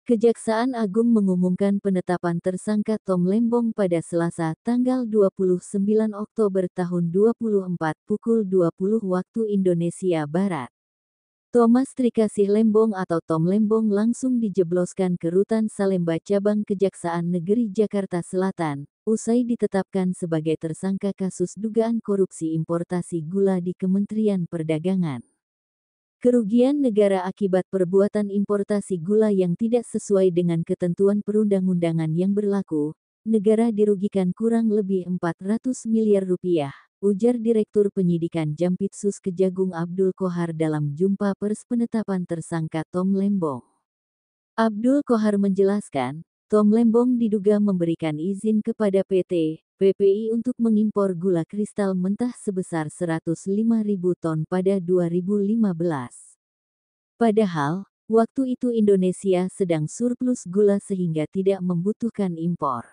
Kejaksaan Agung mengumumkan penetapan tersangka Tom Lembong pada Selasa, tanggal 29 Oktober tahun 2024 pukul 20 waktu Indonesia Barat. Thomas Trikasih Lembong atau Tom Lembong langsung dijebloskan ke Rutan Salemba Cabang Kejaksaan Negeri Jakarta Selatan, usai ditetapkan sebagai tersangka kasus dugaan korupsi importasi gula di Kementerian Perdagangan. Kerugian negara akibat perbuatan importasi gula yang tidak sesuai dengan ketentuan perundang-undangan yang berlaku, negara dirugikan kurang lebih 400 miliar rupiah, ujar Direktur Penyidikan Jampitsus Kejagung Abdul Qohar dalam jumpa pers penetapan tersangka Tom Lembong. Abdul Qohar menjelaskan, Tom Lembong diduga memberikan izin kepada PT PPI untuk mengimpor gula kristal mentah sebesar 105.000 ton pada 2015. Padahal, waktu itu Indonesia sedang surplus gula sehingga tidak membutuhkan impor.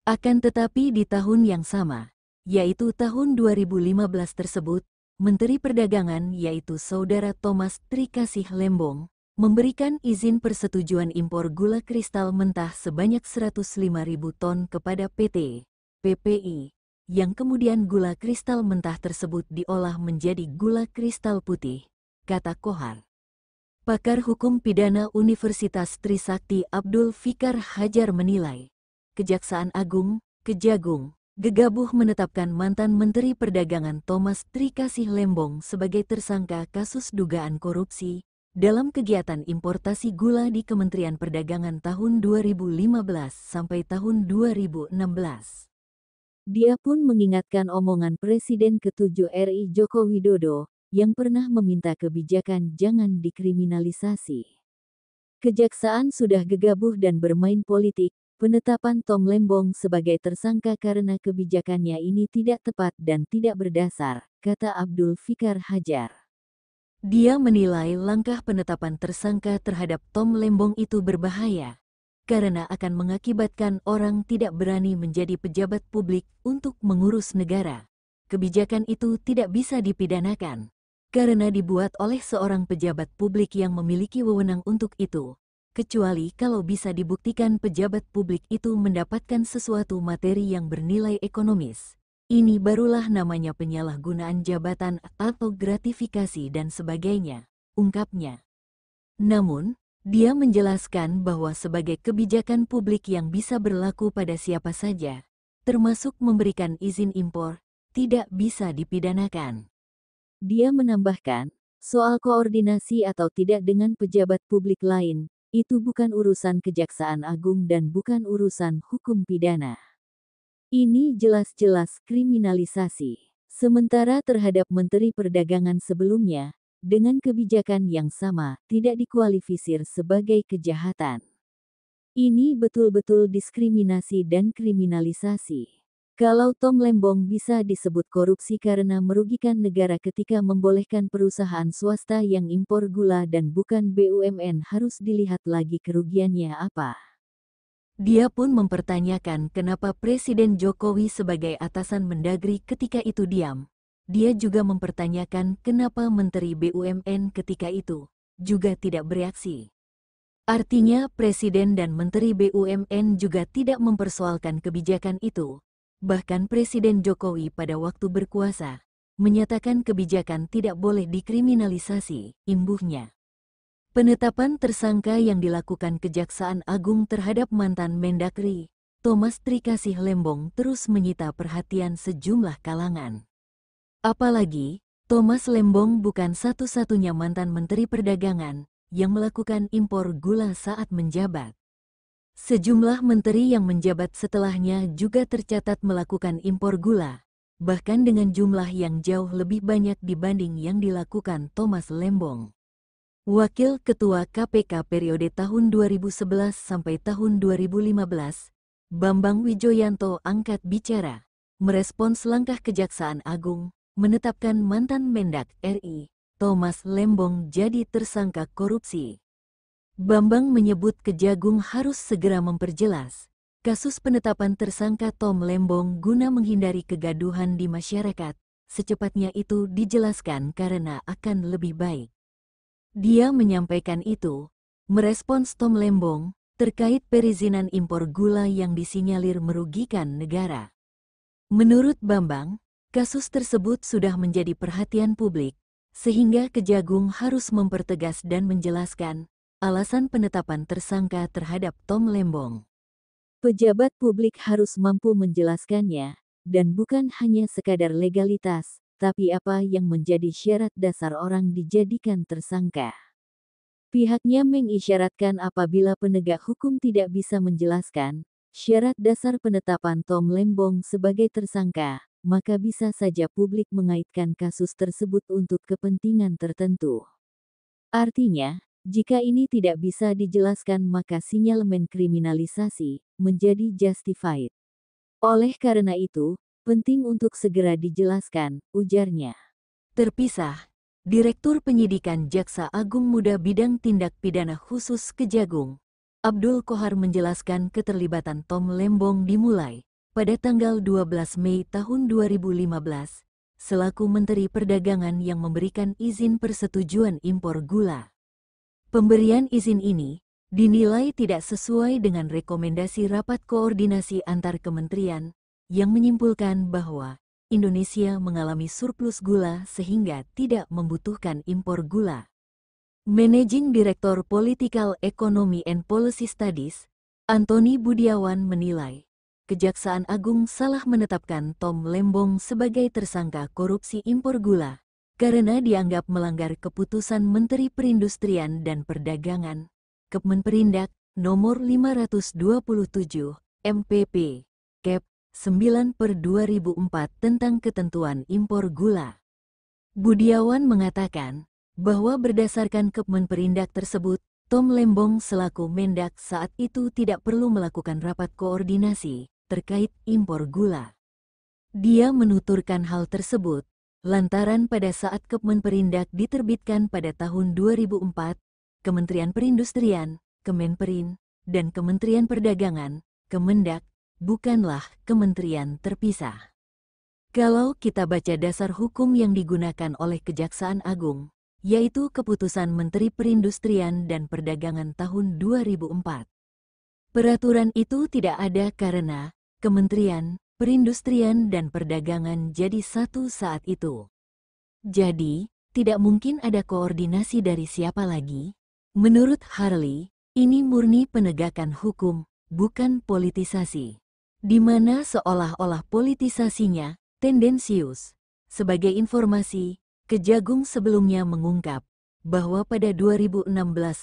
Akan tetapi di tahun yang sama, yaitu tahun 2015 tersebut, Menteri Perdagangan yaitu Saudara Thomas Trikasih Lembong, memberikan izin persetujuan impor gula kristal mentah sebanyak 105.000 ton kepada PT PPI, yang kemudian gula kristal mentah tersebut diolah menjadi gula kristal putih, kata Qohar. Pakar Hukum Pidana Universitas Trisakti Abdul Fikar Hajar menilai, Kejaksaan Agung, Kejagung, gegabah menetapkan mantan Menteri Perdagangan Thomas Trikasih Lembong sebagai tersangka kasus dugaan korupsi dalam kegiatan importasi gula di Kementerian Perdagangan tahun 2015 sampai tahun 2016. Dia pun mengingatkan omongan Presiden ke-7 RI Joko Widodo, yang pernah meminta kebijakan jangan dikriminalisasi. Kejaksaan sudah gegabah dan bermain politik, penetapan Tom Lembong sebagai tersangka karena kebijakannya ini tidak tepat dan tidak berdasar, kata Abdul Fikar Hajar. Dia menilai langkah penetapan tersangka terhadap Tom Lembong itu berbahaya, karena akan mengakibatkan orang tidak berani menjadi pejabat publik untuk mengurus negara. Kebijakan itu tidak bisa dipidanakan, karena dibuat oleh seorang pejabat publik yang memiliki wewenang untuk itu, kecuali kalau bisa dibuktikan pejabat publik itu mendapatkan sesuatu materi yang bernilai ekonomis. Ini barulah namanya penyalahgunaan jabatan atau gratifikasi dan sebagainya, ungkapnya. Namun, dia menjelaskan bahwa sebagai kebijakan publik yang bisa berlaku pada siapa saja, termasuk memberikan izin impor, tidak bisa dipidanakan. Dia menambahkan, soal koordinasi atau tidak dengan pejabat publik lain, itu bukan urusan Kejaksaan Agung dan bukan urusan hukum pidana. Ini jelas-jelas kriminalisasi. Sementara terhadap Menteri Perdagangan sebelumnya, dengan kebijakan yang sama, tidak dikualifisir sebagai kejahatan. Ini betul-betul diskriminasi dan kriminalisasi. Kalau Tom Lembong bisa disebut korupsi karena merugikan negara ketika membolehkan perusahaan swasta yang impor gula dan bukan BUMN, harus dilihat lagi kerugiannya apa. Dia pun mempertanyakan kenapa Presiden Jokowi sebagai atasan Mendagri ketika itu diam. Dia juga mempertanyakan kenapa Menteri BUMN ketika itu juga tidak bereaksi. Artinya Presiden dan Menteri BUMN juga tidak mempersoalkan kebijakan itu. Bahkan Presiden Jokowi pada waktu berkuasa menyatakan kebijakan tidak boleh dikriminalisasi, imbuhnya. Penetapan tersangka yang dilakukan Kejaksaan Agung terhadap mantan Mendagri, Thomas Trikasih Lembong terus menyita perhatian sejumlah kalangan. Apalagi, Thomas Lembong bukan satu-satunya mantan Menteri Perdagangan yang melakukan impor gula saat menjabat. Sejumlah menteri yang menjabat setelahnya juga tercatat melakukan impor gula, bahkan dengan jumlah yang jauh lebih banyak dibanding yang dilakukan Thomas Lembong. Wakil Ketua KPK periode tahun 2011 sampai tahun 2015, Bambang Wijoyanto angkat bicara, merespons langkah Kejaksaan Agung, menetapkan mantan Mendak RI, Thomas Lembong jadi tersangka korupsi. Bambang menyebut Kejagung harus segera memperjelas kasus penetapan tersangka Tom Lembong guna menghindari kegaduhan di masyarakat, secepatnya itu dijelaskan karena akan lebih baik. Dia menyampaikan itu merespons Tom Lembong terkait perizinan impor gula yang disinyalir merugikan negara. Menurut Bambang, kasus tersebut sudah menjadi perhatian publik, sehingga Kejagung harus mempertegas dan menjelaskan alasan penetapan tersangka terhadap Tom Lembong. Pejabat publik harus mampu menjelaskannya, dan bukan hanya sekadar legalitas, tapi apa yang menjadi syarat dasar orang dijadikan tersangka. Pihaknya mengisyaratkan apabila penegak hukum tidak bisa menjelaskan syarat dasar penetapan Tom Lembong sebagai tersangka, maka bisa saja publik mengaitkan kasus tersebut untuk kepentingan tertentu. Artinya, jika ini tidak bisa dijelaskan maka sinyalemen kriminalisasi menjadi justified. Oleh karena itu, penting untuk segera dijelaskan, ujarnya. Terpisah, Direktur Penyidikan Jaksa Agung Muda Bidang Tindak Pidana Khusus Kejagung, Abdul Kohar menjelaskan keterlibatan Tom Lembong dimulai pada tanggal 12 Mei tahun 2015, selaku Menteri Perdagangan yang memberikan izin persetujuan impor gula. Pemberian izin ini dinilai tidak sesuai dengan rekomendasi rapat koordinasi antar kementerian yang menyimpulkan bahwa Indonesia mengalami surplus gula sehingga tidak membutuhkan impor gula. Managing Director Political Economy and Policy Studies, Antoni Budiawan menilai, Kejaksaan Agung salah menetapkan Tom Lembong sebagai tersangka korupsi impor gula karena dianggap melanggar keputusan Menteri Perindustrian dan Perdagangan, Kemenperindak, nomor 527, MPP, Kep. 9/2004 tentang ketentuan impor gula. Budiawan mengatakan bahwa berdasarkan Kemenperindak tersebut, Tom Lembong selaku Mendak saat itu tidak perlu melakukan rapat koordinasi terkait impor gula. Dia menuturkan hal tersebut lantaran pada saat Kemenperindak diterbitkan pada tahun 2004, Kementerian Perindustrian, Kemenperin, dan Kementerian Perdagangan, Kemendak, bukanlah kementerian terpisah. Kalau kita baca dasar hukum yang digunakan oleh Kejaksaan Agung, yaitu Keputusan Menteri Perindustrian dan Perdagangan tahun 2004. Peraturan itu tidak ada karena Kementerian Perindustrian dan Perdagangan jadi satu saat itu. Jadi, tidak mungkin ada koordinasi dari siapa lagi? Menurut Harley, ini murni penegakan hukum, bukan politisasi. Di mana seolah-olah politisasinya tendensius. Sebagai informasi, Kejagung sebelumnya mengungkap bahwa pada 2016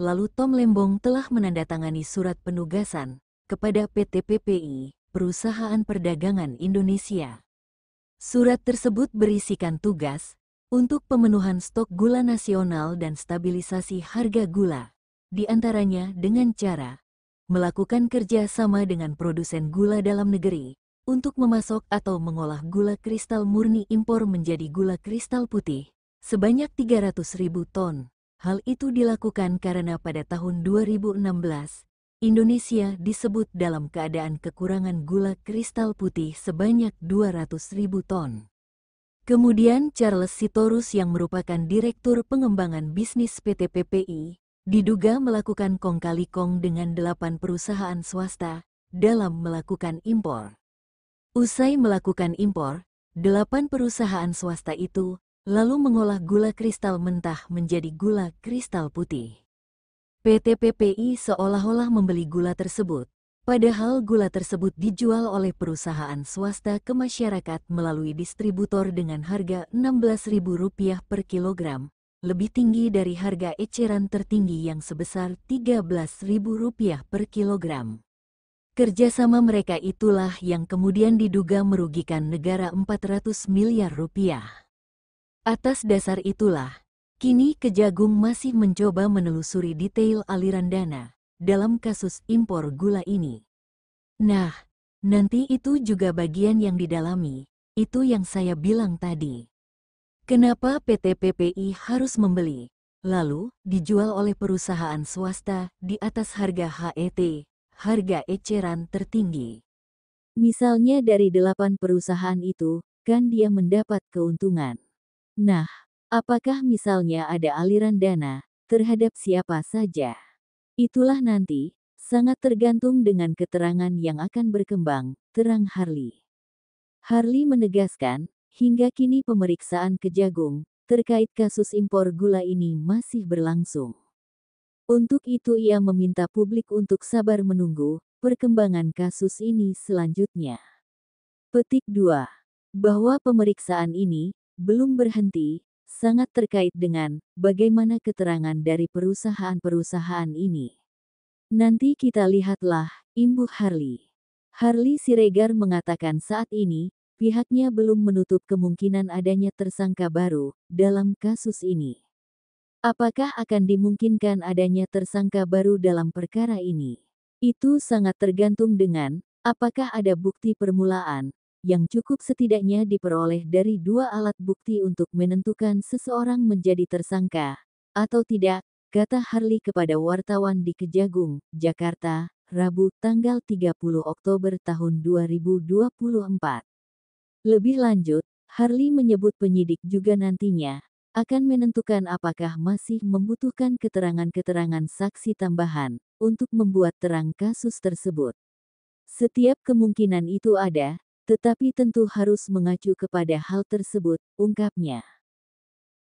lalu Tom Lembong telah menandatangani surat penugasan kepada PT PPI, Perusahaan Perdagangan Indonesia. Surat tersebut berisikan tugas untuk pemenuhan stok gula nasional dan stabilisasi harga gula, di antaranya dengan cara melakukan kerja sama dengan produsen gula dalam negeri untuk memasok atau mengolah gula kristal murni impor menjadi gula kristal putih sebanyak 300.000 ton. Hal itu dilakukan karena pada tahun 2016, Indonesia disebut dalam keadaan kekurangan gula kristal putih sebanyak 200.000 ton. Kemudian Charles Sitorus yang merupakan Direktur Pengembangan Bisnis PT PPI, diduga melakukan kong kali kong dengan 8 perusahaan swasta dalam melakukan impor. Usai melakukan impor, 8 perusahaan swasta itu lalu mengolah gula kristal mentah menjadi gula kristal putih. PT PPI seolah-olah membeli gula tersebut, padahal gula tersebut dijual oleh perusahaan swasta ke masyarakat melalui distributor dengan harga Rp16.000 per kilogram, lebih tinggi dari harga eceran tertinggi yang sebesar Rp13.000 per kilogram. Kerjasama mereka itulah yang kemudian diduga merugikan negara 400 miliar rupiah. Atas dasar itulah, kini Kejagung masih mencoba menelusuri detail aliran dana dalam kasus impor gula ini. Nah, nanti itu juga bagian yang didalami, itu yang saya bilang tadi. Kenapa PT PPI harus membeli, lalu dijual oleh perusahaan swasta di atas harga HET, harga eceran tertinggi? Misalnya dari 8 perusahaan itu, kan dia mendapat keuntungan. Nah, apakah misalnya ada aliran dana terhadap siapa saja? Itulah nanti, sangat tergantung dengan keterangan yang akan berkembang, terang Harley. Harley menegaskan, hingga kini pemeriksaan Kejagung terkait kasus impor gula ini masih berlangsung. Untuk itu ia meminta publik untuk sabar menunggu perkembangan kasus ini selanjutnya. Petik 2. Bahwa pemeriksaan ini belum berhenti, sangat terkait dengan bagaimana keterangan dari perusahaan-perusahaan ini. Nanti kita lihatlah, imbuh Harley. Harley Siregar mengatakan saat ini, pihaknya belum menutup kemungkinan adanya tersangka baru dalam kasus ini. Apakah akan dimungkinkan adanya tersangka baru dalam perkara ini? Itu sangat tergantung dengan apakah ada bukti permulaan yang cukup setidaknya diperoleh dari dua alat bukti untuk menentukan seseorang menjadi tersangka atau tidak, kata Harley kepada wartawan di Kejagung, Jakarta, Rabu tanggal 30 Oktober tahun 2024. Lebih lanjut, Harley menyebut penyidik juga nantinya akan menentukan apakah masih membutuhkan keterangan-keterangan saksi tambahan untuk membuat terang kasus tersebut. Setiap kemungkinan itu ada, tetapi tentu harus mengacu kepada hal tersebut, ungkapnya.